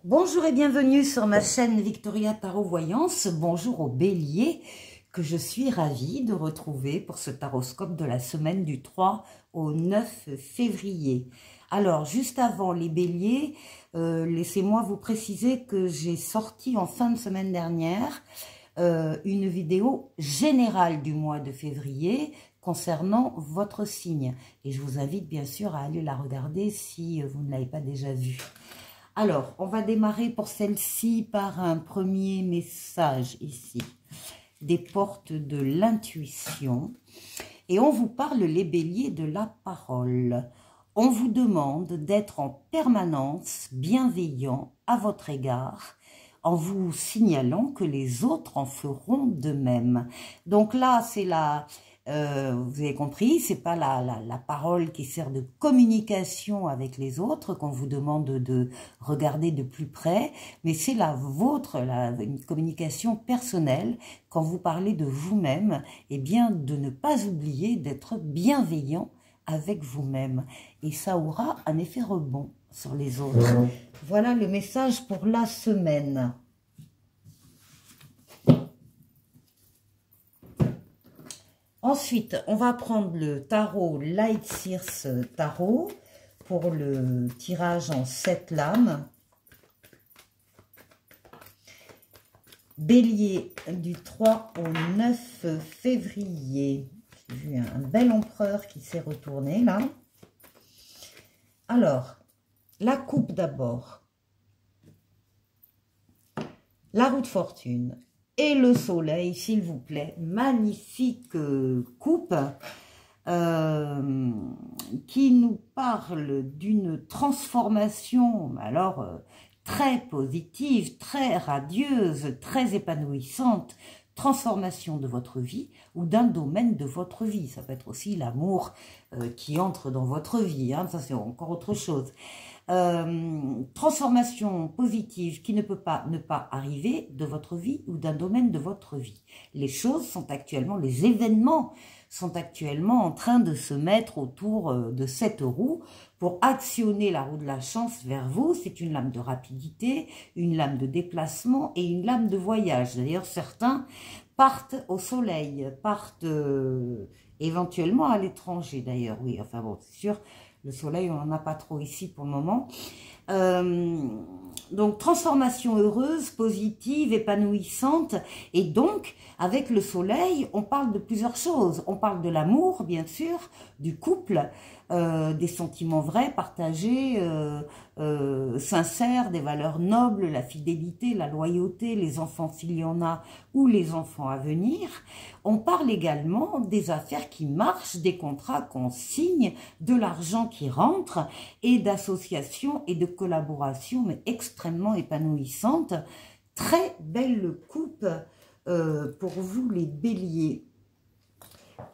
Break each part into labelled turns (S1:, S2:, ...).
S1: Bonjour et bienvenue sur ma chaîne Victoria Tarot Voyance. Bonjour aux béliers que je suis ravie de retrouver pour ce taroscope de la semaine du 3 au 9 février. Alors, juste avant les béliers, laissez-moi vous préciser que j'ai sorti en fin de semaine dernière une vidéo générale du mois de février concernant votre signe. Et je vous invite bien sûr à aller la regarder si vous ne l'avez pas déjà vue. Alors, on va démarrer pour celle-ci par un premier message ici. Des portes de l'intuition. Et on vous parle, les béliers, de la parole. On vous demande d'être en permanence bienveillant à votre égard, en vous signalant que les autres en feront de même. Donc là, c'est la... vous avez compris, c'est pas la parole qui sert de communication avec les autres qu'on vous demande de regarder de plus près, mais c'est la vôtre, une communication personnelle. Quand vous parlez de vous-même, eh bien de ne pas oublier d'être bienveillant avec vous-même. Et ça aura un effet rebond sur les autres. Voilà le message pour la semaine. Ensuite, on va prendre le tarot Light Sears Tarot pour le tirage en 7 lames. Bélier du 3 au 9 février. J'ai vu un bel empereur qui s'est retourné là. Alors, la coupe d'abord. La roue de fortune. Et le soleil, s'il vous plaît. Magnifique coupe qui nous parle d'une transformation, alors très positive, très radieuse, très épanouissante, transformation de votre vie ou d'un domaine de votre vie. Ça peut être aussi l'amour qui entre dans votre vie, hein, ça c'est encore autre chose. Transformation positive qui ne peut pas ne pas arriver de votre vie ou d'un domaine de votre vie. Les choses sont actuellement, les événements sont actuellement en train de se mettre autour de cette roue pour actionner la roue de la chance vers vous. C'est une lame de rapidité, une lame de déplacement et une lame de voyage. D'ailleurs, certains partent au soleil, partent éventuellement à l'étranger d'ailleurs. Oui, enfin bon, c'est sûr. Le soleil, on n'en a pas trop ici pour le moment. Donc, transformation heureuse, positive, épanouissante. Et donc, avec le soleil, on parle de plusieurs choses. On parle de l'amour, bien sûr, du couple, des sentiments vrais, partagés, sincères, des valeurs nobles, la fidélité, la loyauté, les enfants s'il y en a, ou les enfants à venir. On parle également des affaires qui marchent, des contrats qu'on signe, de l'argent qui rentre, et d'associations et de collaborations, mais extrêmement épanouissantes. Très belle coupe pour vous les béliers.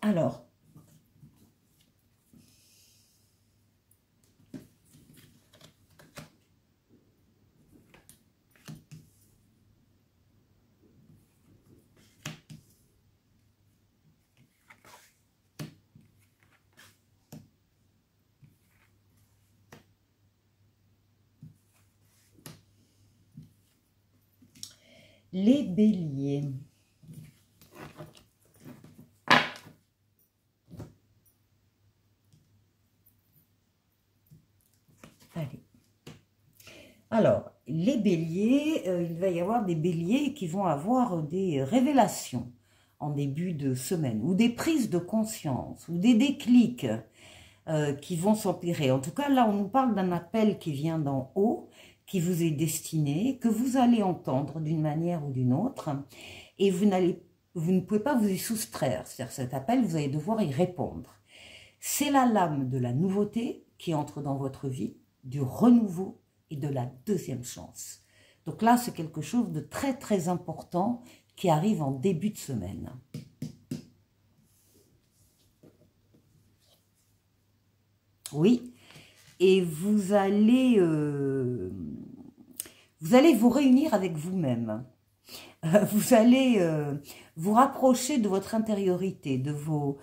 S1: Alors, les béliers. Allez. Alors, les béliers, il va y avoir des béliers qui vont avoir des révélations en début de semaine, ou des prises de conscience, ou des déclics qui vont s'empirer. En tout cas, là, on nous parle d'un appel qui vient d'en haut, qui vous est destiné, que vous allez entendre d'une manière ou d'une autre, et vous ne pouvez pas vous y soustraire. C'est-à-dire cet appel, vous allez devoir y répondre. C'est la lame de la nouveauté qui entre dans votre vie, du renouveau et de la deuxième chance. Donc là, c'est quelque chose de très très important qui arrive en début de semaine. Oui, et vous allez vous réunir avec vous-même. Vous allez vous rapprocher de votre intériorité, de vos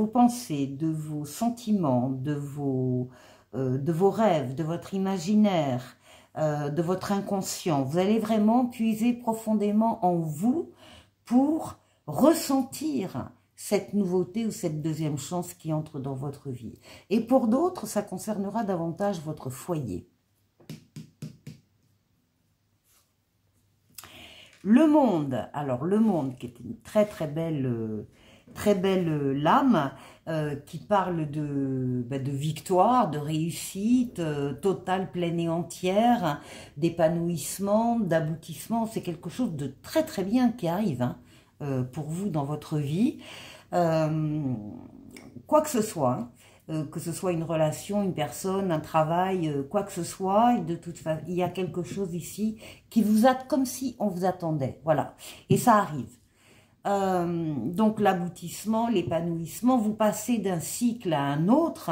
S1: pensées, de vos sentiments, de vos rêves, de votre imaginaire. de votre inconscient. Vous allez vraiment puiser profondément en vous pour ressentir cette nouveauté ou cette deuxième chance qui entre dans votre vie. Et pour d'autres, ça concernera davantage votre foyer. Le monde, alors le monde qui est une très belle lame qui parle de victoire, de réussite totale, pleine et entière, d'épanouissement, d'aboutissement. C'est quelque chose de très bien qui arrive hein, pour vous dans votre vie. Quoi que ce soit, que ce soit une relation, une personne, un travail, quoi que ce soit, de toute façon, il y a quelque chose ici qui vous attend comme si on vous attendait, voilà, et ça arrive. Donc l'aboutissement, l'épanouissement, vous passez d'un cycle à un autre,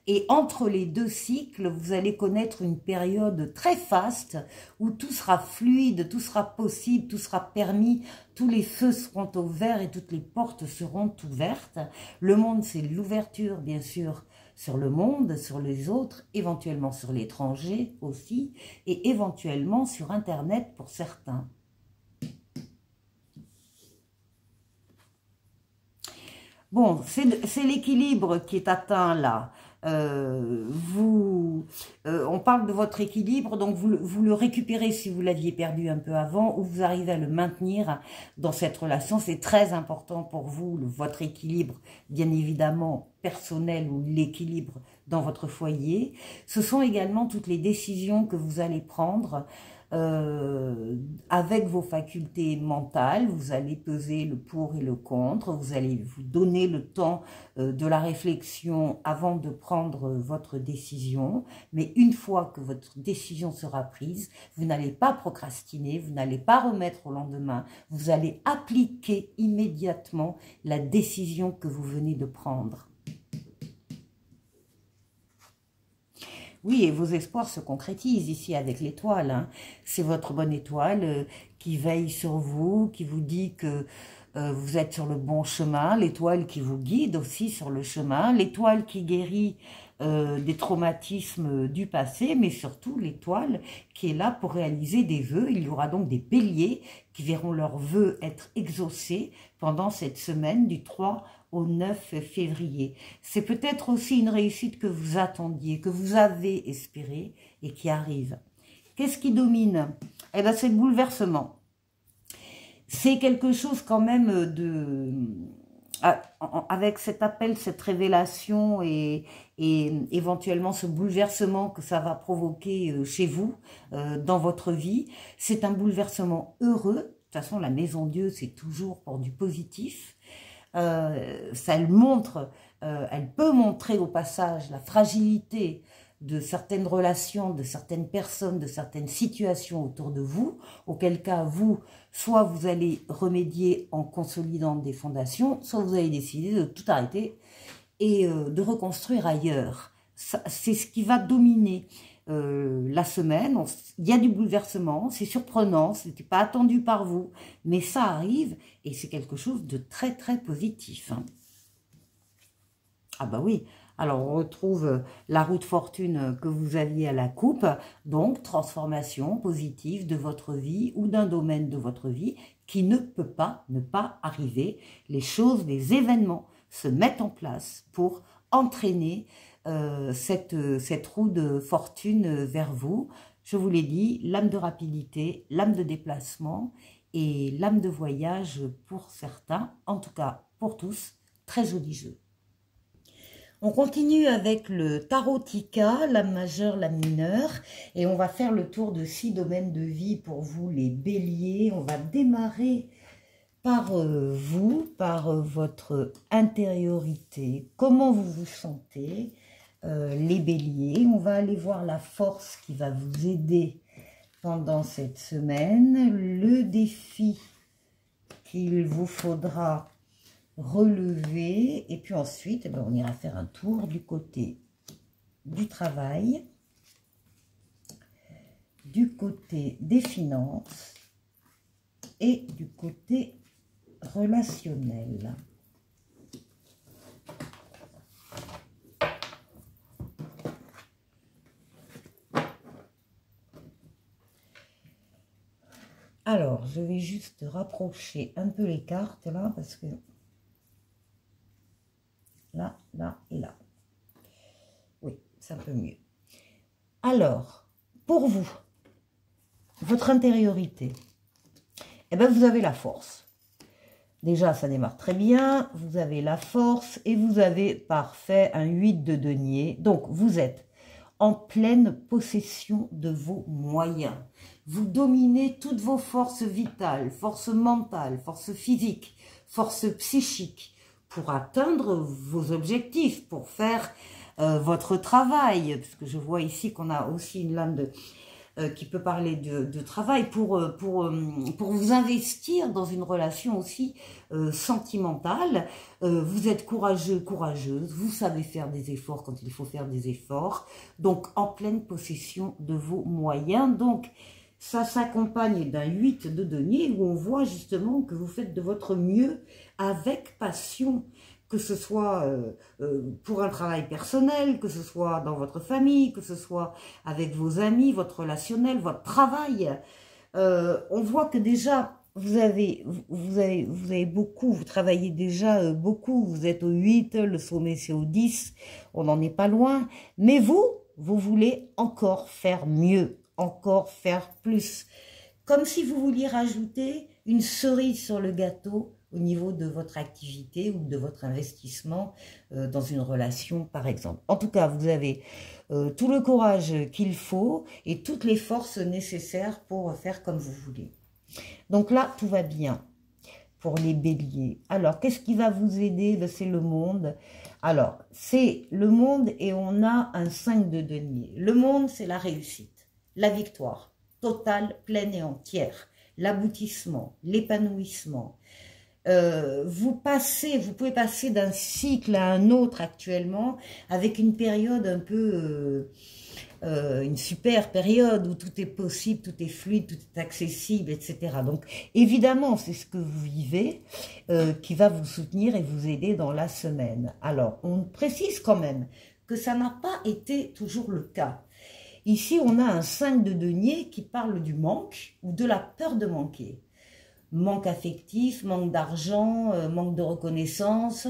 S1: et entre les deux cycles, vous allez connaître une période très faste où tout sera fluide, tout sera possible, tout sera permis, tous les feux seront au vert et toutes les portes seront ouvertes. Le monde, c'est l'ouverture, bien sûr, sur le monde, sur les autres, éventuellement sur l'étranger aussi, et éventuellement sur Internet pour certains. Bon, c'est l'équilibre qui est atteint là. On parle de votre équilibre, donc vous le récupérez si vous l'aviez perdu un peu avant, ou vous arrivez à le maintenir dans cette relation. C'est très important pour vous, votre équilibre, bien évidemment, personnel ou l'équilibre dans votre foyer. Ce sont également toutes les décisions que vous allez prendre avec vos facultés mentales. Vous allez peser le pour et le contre, vous allez vous donner le temps de la réflexion avant de prendre votre décision, mais une fois que votre décision sera prise, vous n'allez pas procrastiner, vous n'allez pas remettre au lendemain, vous allez appliquer immédiatement la décision que vous venez de prendre. Oui, et vos espoirs se concrétisent ici avec l'étoile. Hein. C'est votre bonne étoile qui veille sur vous, qui vous dit que vous êtes sur le bon chemin. L'étoile qui vous guide aussi sur le chemin. L'étoile qui guérit des traumatismes du passé, mais surtout l'étoile qui est là pour réaliser des vœux. Il y aura donc des béliers qui verront leurs vœux être exaucés pendant cette semaine du 3 au 9 février. C'est peut-être aussi une réussite que vous attendiez, que vous avez espéré et qui arrive. Qu'est-ce qui domine? Eh bien, c'est le bouleversement. C'est quelque chose quand même de... Avec cet appel, cette révélation et éventuellement ce bouleversement que ça va provoquer chez vous, dans votre vie, c'est un bouleversement heureux. De toute façon, la maison Dieu, c'est toujours pour du positif. Ça elle peut montrer au passage la fragilité de certaines relations, de certaines personnes, de certaines situations autour de vous, auquel cas vous, soit vous allez remédier en consolidant des fondations, soit vous allez décider de tout arrêter et de reconstruire ailleurs. C'est ce qui va dominer la semaine. Il y a du bouleversement, c'est surprenant, ce n'était pas attendu par vous, mais ça arrive et c'est quelque chose de très positif. Hein. Ah bah oui, alors on retrouve la roue de fortune que vous aviez à la coupe, donc transformation positive de votre vie ou d'un domaine de votre vie qui ne peut pas ne pas arriver. Les choses, les événements se mettent en place pour entraîner cette roue de fortune vers vous. Je vous l'ai dit, l'âme de rapidité, l'âme de déplacement et l'âme de voyage pour certains, en tout cas pour tous, très joli jeu. On continue avec le Tarotica, l'âme majeure, l'âme mineure, et on va faire le tour de 6 domaines de vie pour vous les béliers. On va démarrer par vous, par votre intériorité, comment vous vous sentez, les béliers. On va aller voir la force qui va vous aider pendant cette semaine, le défi qu'il vous faudra relever, et puis ensuite, on ira faire un tour du côté du travail, du côté des finances et du côté relationnel. Alors, je vais juste rapprocher un peu les cartes là, parce que là, là et là. Oui, c'est un peu mieux. Alors, pour vous, votre intériorité, eh bien, vous avez la force. Déjà, ça démarre très bien. Vous avez la force et vous avez parfait un 8 de denier. Donc, vous êtes en pleine possession de vos moyens. Vous dominez toutes vos forces vitales, forces mentales, forces physiques, forces psychiques pour atteindre vos objectifs, pour faire votre travail. Parce que je vois ici qu'on a aussi une lame qui peut parler de travail pour vous investir dans une relation aussi sentimentale. Vous êtes courageux, courageuse, vous savez faire des efforts quand il faut faire des efforts, donc en pleine possession de vos moyens. Donc ça s'accompagne d'un 8 de denier où on voit justement que vous faites de votre mieux avec passion, que ce soit pour un travail personnel, que ce soit dans votre famille, que ce soit avec vos amis, votre relationnel, votre travail. On voit que déjà, vous avez beaucoup, vous travaillez déjà beaucoup, vous êtes au 8, le sommet c'est au 10, on n'en est pas loin, mais vous voulez encore faire mieux, encore faire plus. Comme si vous vouliez rajouter une cerise sur le gâteau au niveau de votre activité ou de votre investissement dans une relation, par exemple. En tout cas, vous avez tout le courage qu'il faut et toutes les forces nécessaires pour faire comme vous voulez. Donc là, tout va bien pour les béliers. Alors, qu'est-ce qui va vous aider? C'est le monde. Alors, c'est le monde et on a un 5 de denier. Le monde, c'est la réussite, la victoire totale, pleine et entière, l'aboutissement, l'épanouissement. Vous pouvez passer d'un cycle à un autre actuellement avec une période un peu, une super période où tout est possible, tout est fluide, tout est accessible, etc. Donc évidemment, c'est ce que vous vivez qui va vous soutenir et vous aider dans la semaine. Alors, on précise quand même que ça n'a pas été toujours le cas. Ici, on a un 5 de denier qui parle du manque ou de la peur de manquer. Manque affectif, manque d'argent, manque de reconnaissance.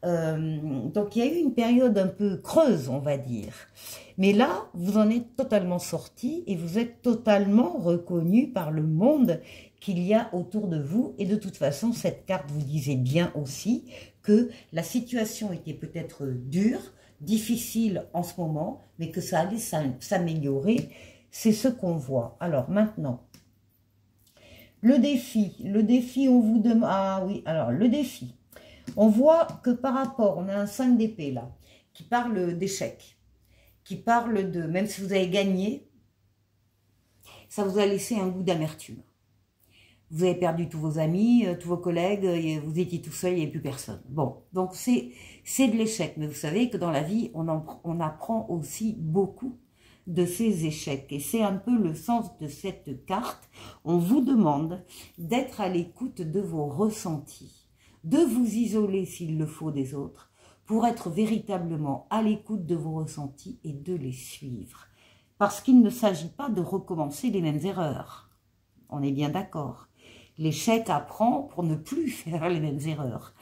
S1: Donc, il y a eu une période un peu creuse, on va dire. Mais là, vous en êtes totalement sorti et vous êtes totalement reconnu par le monde qu'il y a autour de vous. Et de toute façon, cette carte vous disait bien aussi que la situation était peut-être dure, difficile en ce moment, mais que ça allait s'améliorer. C'est ce qu'on voit. Alors maintenant, le défi, on vous demande... Ah oui, alors le défi. On voit que par rapport, on a un 5 d'épée là, qui parle d'échec, qui parle de... Même si vous avez gagné, ça vous a laissé un goût d'amertume. Vous avez perdu tous vos amis, tous vos collègues, vous étiez tout seul, il n'y avait plus personne. Bon, donc c'est de l'échec. Mais vous savez que dans la vie, on apprend aussi beaucoup de ces échecs. Et c'est un peu le sens de cette carte. On vous demande d'être à l'écoute de vos ressentis, de vous isoler s'il le faut des autres, pour être véritablement à l'écoute de vos ressentis et de les suivre. Parce qu'il ne s'agit pas de recommencer les mêmes erreurs. On est bien d'accord. L'échec apprend pour ne plus faire les mêmes erreurs.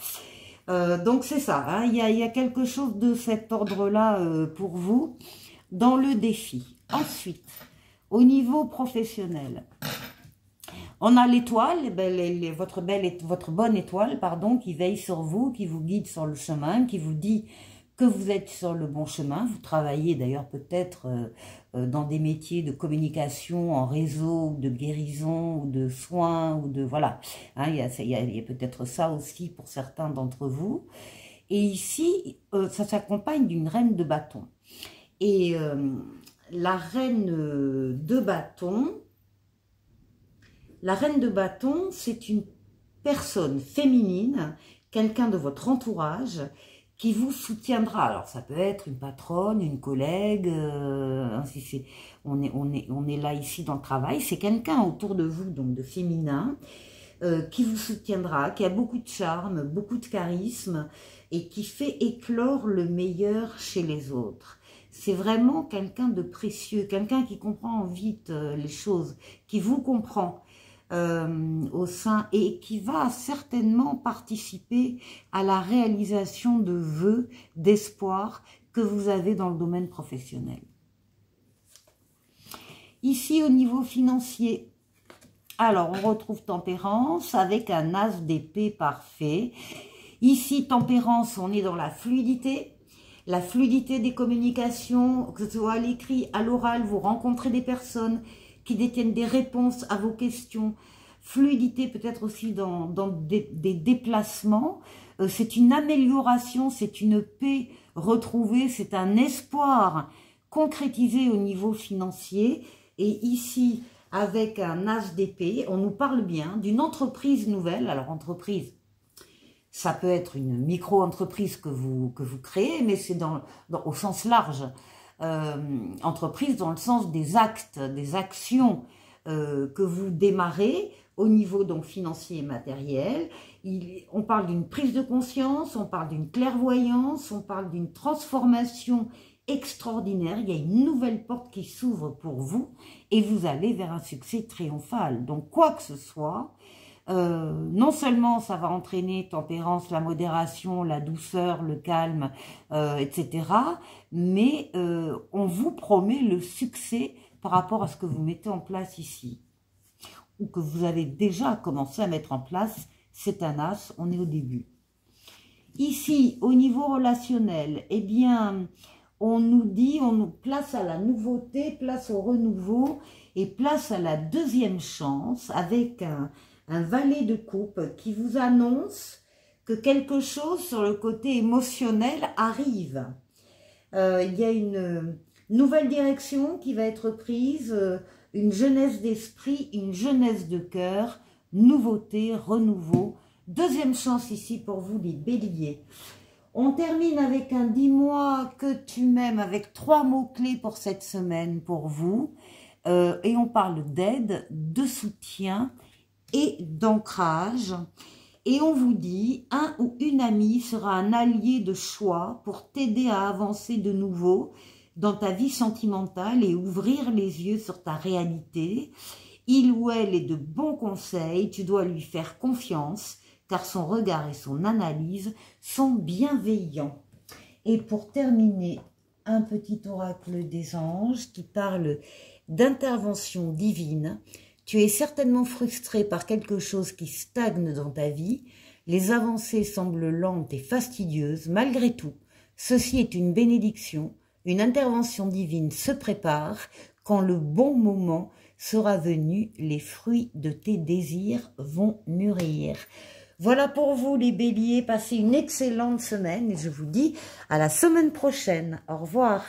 S1: Donc c'est ça, hein, il y a quelque chose de cet ordre-là pour vous dans le défi. Ensuite, au niveau professionnel, on a l'étoile, votre bonne étoile, pardon, qui veille sur vous, qui vous guide sur le chemin, qui vous dit que vous êtes sur le bon chemin. Vous travaillez d'ailleurs peut-être dans des métiers de communication en réseau, ou de guérison, ou de soins, ou de... Voilà, hein, il y a peut-être ça aussi pour certains d'entre vous. Et ici, ça s'accompagne d'une reine de bâton. Et la reine de bâton, c'est une personne féminine, quelqu'un de votre entourage, qui vous soutiendra. Alors, ça peut être une patronne, une collègue, si on est là ici dans le travail, c'est quelqu'un autour de vous, donc de féminin, qui vous soutiendra, qui a beaucoup de charme, beaucoup de charisme, et qui fait éclore le meilleur chez les autres. C'est vraiment quelqu'un de précieux, quelqu'un qui comprend vite les choses, qui vous comprend. au sein et qui va certainement participer à la réalisation de vœux, d'espoir que vous avez dans le domaine professionnel. Ici, au niveau financier, alors on retrouve Tempérance avec un as d'épée parfait. Ici, Tempérance, on est dans la fluidité des communications, que ce soit à l'écrit, à l'oral, vous rencontrez des personnes qui détiennent des réponses à vos questions. Fluidité peut-être aussi dans des déplacements. C'est une amélioration, c'est une paix retrouvée, c'est un espoir concrétisé au niveau financier. Et ici, avec un as d'épée, on nous parle bien d'une entreprise nouvelle. Alors, entreprise, ça peut être une micro-entreprise que vous créez, mais c'est au sens large. Entreprise dans le sens des actes, des actions que vous démarrez au niveau donc financier et matériel. On parle d'une prise de conscience, on parle d'une clairvoyance, on parle d'une transformation extraordinaire. Il y a une nouvelle porte qui s'ouvre pour vous et vous allez vers un succès triomphal. Donc quoi que ce soit, non seulement ça va entraîner Tempérance, la modération, la douceur, le calme, etc. Mais on vous promet le succès par rapport à ce que vous mettez en place ici. Ou que vous avez déjà commencé à mettre en place. C'est un as, on est au début. Ici, au niveau relationnel, eh bien, on nous dit, on nous place à la nouveauté, place au renouveau et place à la deuxième chance avec un valet de coupe qui vous annonce que quelque chose sur le côté émotionnel arrive. Il y a une nouvelle direction qui va être prise, une jeunesse d'esprit, une jeunesse de cœur, nouveauté, renouveau. Deuxième chance ici pour vous les béliers. On termine avec un « dis-moi que tu m'aimes » avec 3 mots-clés pour cette semaine pour vous. Et on parle d'aide, de soutien et d'ancrage. Et on vous dit, un ou une amie sera un allié de choix pour t'aider à avancer de nouveau dans ta vie sentimentale et ouvrir les yeux sur ta réalité. Il ou elle est de bons conseils, tu dois lui faire confiance, car son regard et son analyse sont bienveillants. Et pour terminer, un petit oracle des anges qui parle d'intervention divine. Tu es certainement frustré par quelque chose qui stagne dans ta vie. Les avancées semblent lentes et fastidieuses. Malgré tout, ceci est une bénédiction. Une intervention divine se prépare. Quand le bon moment sera venu, les fruits de tes désirs vont mûrir. Voilà pour vous les béliers, passez une excellente semaine et je vous dis à la semaine prochaine. Au revoir.